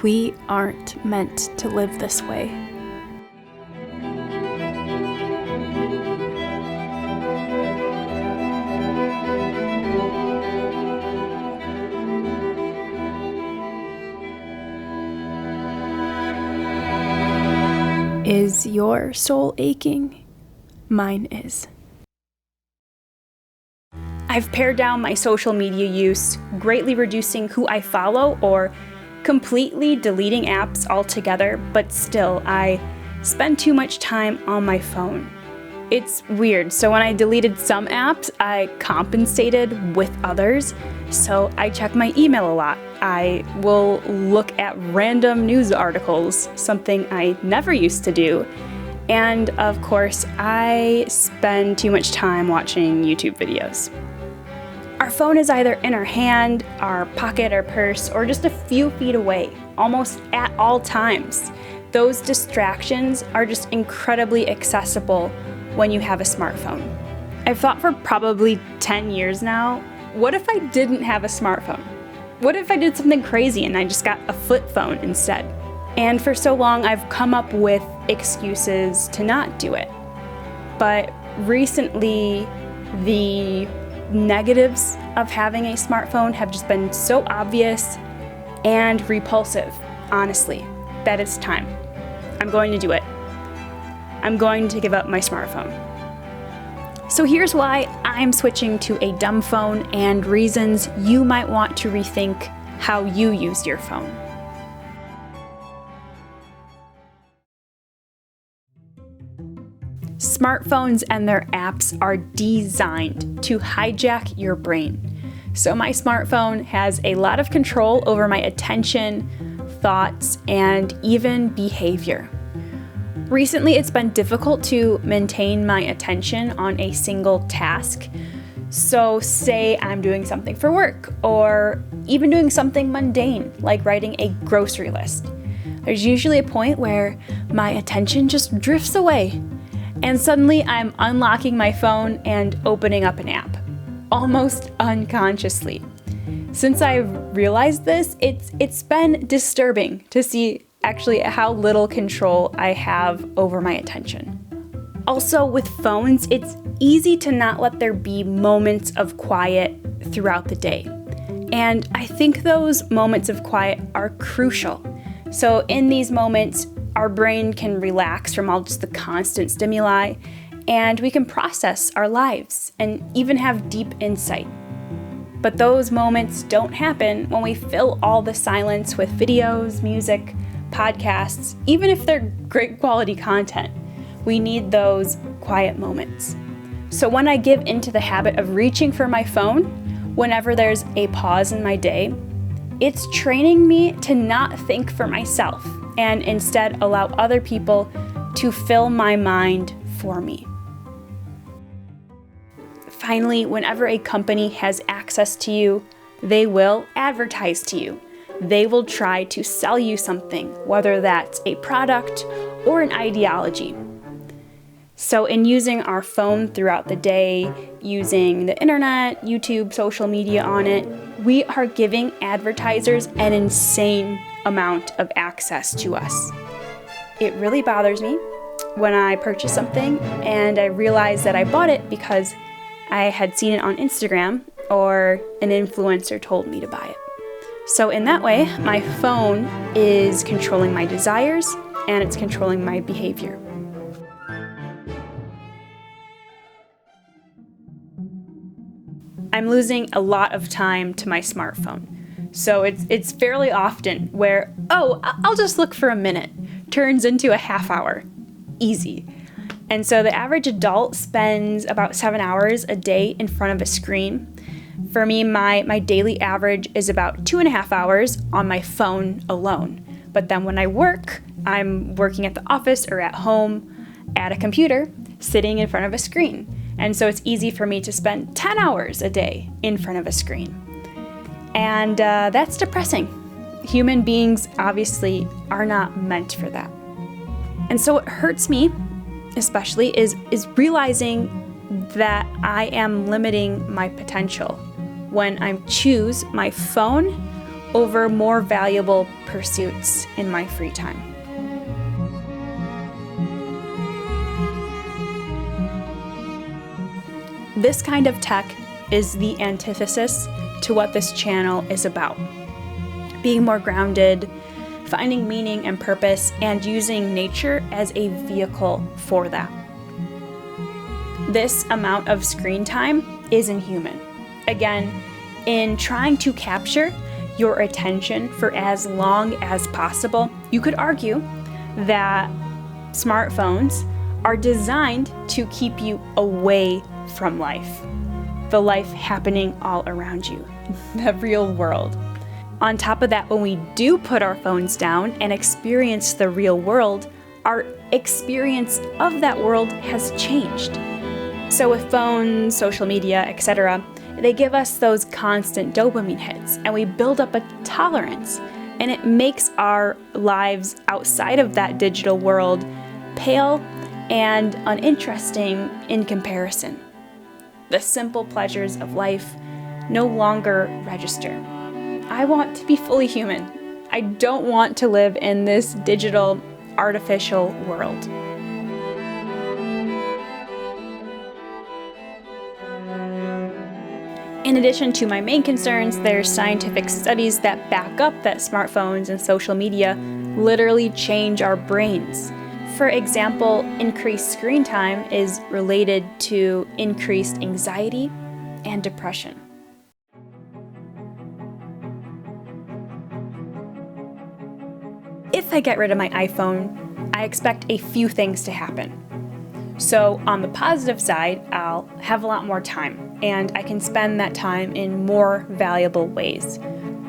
We aren't meant to live this way. Is your soul aching? Mine is. I've pared down my social media use, greatly reducing who I follow or completely deleting apps altogether, but still, I spend too much time on my phone. It's weird. So when I deleted some apps, I compensated with others. So I check my email a lot. I will look at random news articles, something I never used to do. And of course, I spend too much time watching YouTube videos. Our phone is either in our hand, our pocket, or purse, or just a few feet away, almost at all times. Those distractions are just incredibly accessible when you have a smartphone. I've thought for probably 10 years now, what if I didn't have a smartphone? What if I did something crazy and I just got a flip phone instead? And for so long, I've come up with excuses to not do it. But recently, the negatives of having a smartphone have just been so obvious and repulsive, honestly, that it's time. I'm going to do it. I'm going to give up my smartphone. So here's why I'm switching to a dumb phone and reasons you might want to rethink how you use your phone. Smartphones and their apps are designed to hijack your brain. So my smartphone has a lot of control over my attention, thoughts, and even behavior. Recently, it's been difficult to maintain my attention on a single task. So say I'm doing something for work, or even doing something mundane, like writing a grocery list. There's usually a point where my attention just drifts away, and suddenly I'm unlocking my phone and opening up an app, almost unconsciously. Since I've realized this, it's been disturbing to see actually how little control I have over my attention. Also, with phones, it's easy to not let there be moments of quiet throughout the day. And I think those moments of quiet are crucial. So in these moments, our brain can relax from all just the constant stimuli, and we can process our lives and even have deep insight. But those moments don't happen when we fill all the silence with videos, music, podcasts, even if they're great quality content. We need those quiet moments. So when I give into the habit of reaching for my phone whenever there's a pause in my day, it's training me to not think for myself and instead allow other people to fill my mind for me. Finally, whenever a company has access to you, they will advertise to you. They will try to sell you something, whether that's a product or an ideology. So in using our phone throughout the day, using the internet, YouTube, social media on it, we are giving advertisers an insane amount of access to us. It really bothers me when I purchase something and I realize that I bought it because I had seen it on Instagram or an influencer told me to buy it. So in that way, my phone is controlling my desires and it's controlling my behavior. I'm losing a lot of time to my smartphone. So it's fairly often where, I'll just look for a minute, turns into a half hour. Easy. And so the average adult spends about 7 hours a day in front of a screen. For me, my daily average is about 2.5 hours on my phone alone. But then when I work, I'm working at the office or at home at a computer, sitting in front of a screen. And so it's easy for me to spend 10 hours a day in front of a screen. And that's depressing. Human beings obviously are not meant for that. And so what hurts me, especially, is realizing that I am limiting my potential when I choose my phone over more valuable pursuits in my free time. This kind of tech is the antithesis to what this channel is about. Being more grounded, finding meaning and purpose, and using nature as a vehicle for that. This amount of screen time is inhuman. Again, in trying to capture your attention for as long as possible, you could argue that smartphones are designed to keep you away from life, the life happening all around you, the real world. On top of that, when we do put our phones down and experience the real world, our experience of that world has changed. So with phones, social media, etc., they give us those constant dopamine hits, and we build up a tolerance, and it makes our lives outside of that digital world pale and uninteresting in comparison. The simple pleasures of life no longer register. I want to be fully human. I don't want to live in this digital, artificial world. In addition to my main concerns, there's scientific studies that back up that smartphones and social media literally change our brains. For example, increased screen time is related to increased anxiety and depression. If I get rid of my iPhone, I expect a few things to happen. So on the positive side, I'll have a lot more time, and I can spend that time in more valuable ways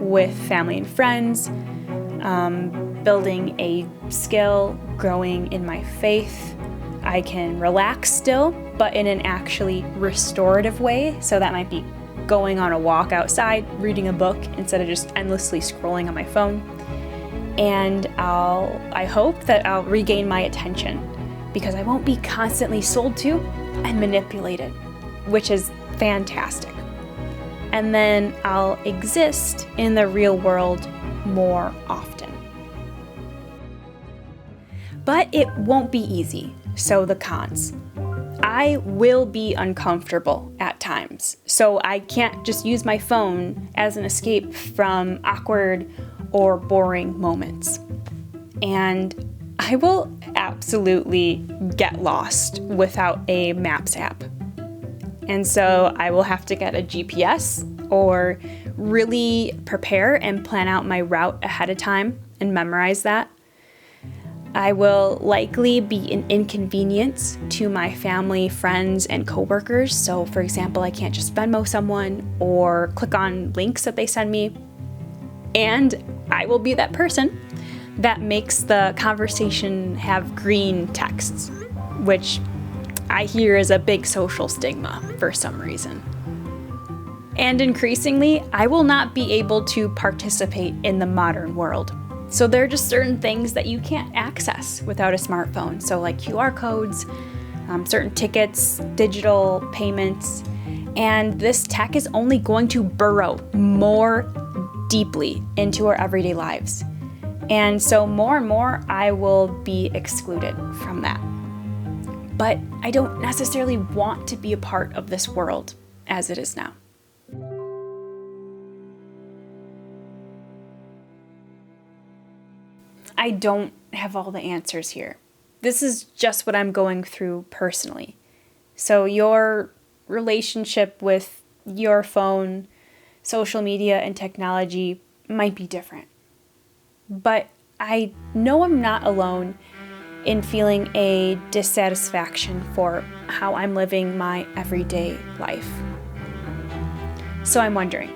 with family and friends, building a skill, growing in my faith. I can relax still, but in an actually restorative way. So that might be going on a walk outside, reading a book instead of just endlessly scrolling on my phone. And I hope that I'll regain my attention, because I won't be constantly sold to and manipulated, which is fantastic. And then I'll exist in the real world more often. But it won't be easy, so the cons. I will be uncomfortable at times, so I can't just use my phone as an escape from awkward or boring moments. And I will absolutely get lost without a Maps app. And so I will have to get a GPS or really prepare and plan out my route ahead of time and memorize that. I will likely be an inconvenience to my family, friends, and coworkers. So for example, I can't just Venmo someone or click on links that they send me. And I will be that person that makes the conversation have green texts, which I hear is a big social stigma for some reason. And increasingly, I will not be able to participate in the modern world. So there are just certain things that you can't access without a smartphone. So like QR codes, certain tickets, digital payments, and this tech is only going to burrow more deeply into our everyday lives. And so more and more, I will be excluded from that. But I don't necessarily want to be a part of this world as it is now. I don't have all the answers here. This is just what I'm going through personally. So your relationship with your phone, social media, and technology might be different. But I know I'm not alone in feeling a dissatisfaction for how I'm living my everyday life. So I'm wondering,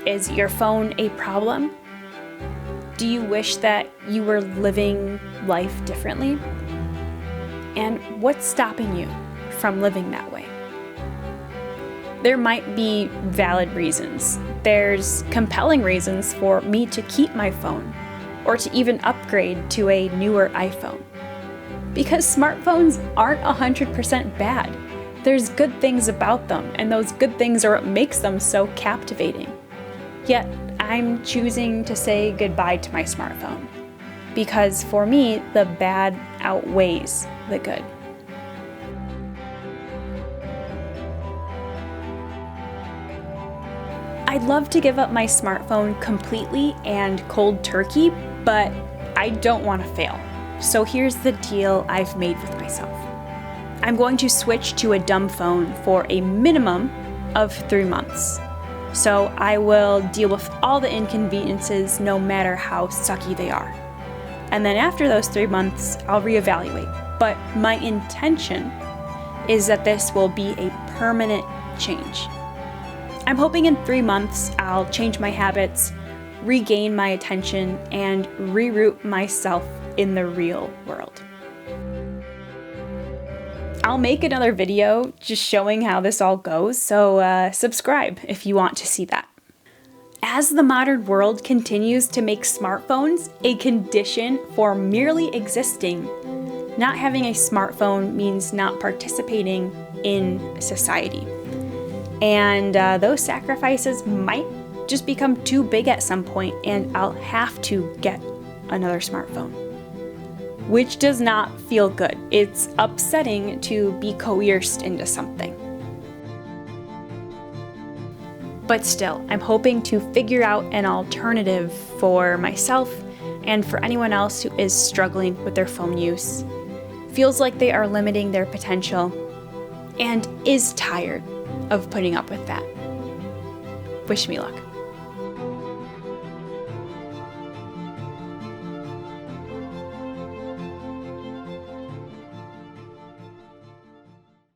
is your phone a problem? Do you wish that you were living life differently? And what's stopping you from living that way? There might be valid reasons. There's compelling reasons for me to keep my phone or to even upgrade to a newer iPhone. Because smartphones aren't 100% bad. There's good things about them, and those good things are what makes them so captivating. Yet, I'm choosing to say goodbye to my smartphone. Because for me, the bad outweighs the good. I'd love to give up my smartphone completely and cold turkey, but I don't want to fail. So here's the deal I've made with myself. I'm going to switch to a dumb phone for a minimum of 3 months. So I will deal with all the inconveniences no matter how sucky they are. And then after those 3 months, I'll reevaluate. But my intention is that this will be a permanent change. I'm hoping in 3 months I'll change my habits, regain my attention, and reroute myself in the real world. I'll make another video just showing how this all goes, so subscribe if you want to see that. As the modern world continues to make smartphones a condition for merely existing, not having a smartphone means not participating in society. And those sacrifices might just become too big at some point, and I'll have to get another smartphone. Which does not feel good. It's upsetting to be coerced into something. But still, I'm hoping to figure out an alternative for myself and for anyone else who is struggling with their phone use, feels like they are limiting their potential, and is tired of putting up with that. Wish me luck.